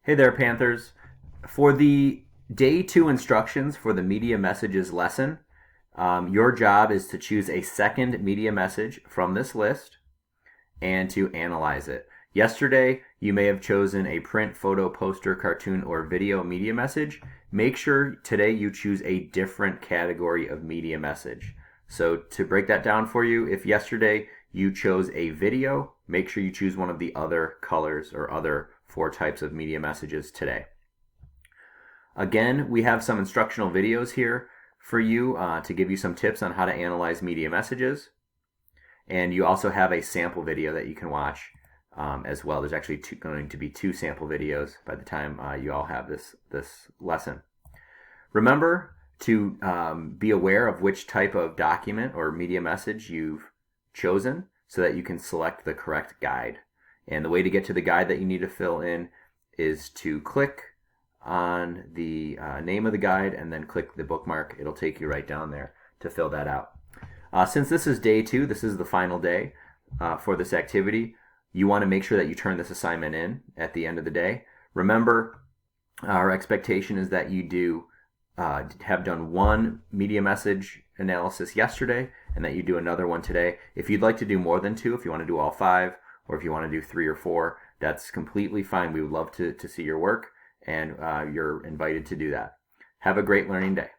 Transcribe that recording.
Hey there, Panthers. For the day 2 instructions for the media messages lesson, your job is to choose a second media message from this list and to analyze it. Yesterday, you may have chosen a print, photo, poster, cartoon, or video media message. Make sure today you choose a different category of media message. So to break that down for you, if yesterday you chose a video, make sure you choose one of the other colors or other 4 types of media messages today. Again, we have some instructional videos here for you to give you some tips on how to analyze media messages. And you also have a sample video that you can watch as well. There's actually going to be 2 sample videos by the time you all have this lesson. Remember to be aware of which type of document or media message you've chosen so that you can select the correct guide. And the way to get to the guide that you need to fill in is to click on the name of the guide and then click the bookmark. It'll take you right down there to fill that out. Since this is day 2, this is the final day for this activity, you want to make sure that you turn this assignment in at the end of the day. Remember, our expectation is that you have done 1 media message analysis yesterday and that you do another one today. If you'd like to do more than 2, if you want to do all 5, or if you want to do 3 or 4, that's completely fine. We would love to see your work, and you're invited to do that. Have a great learning day.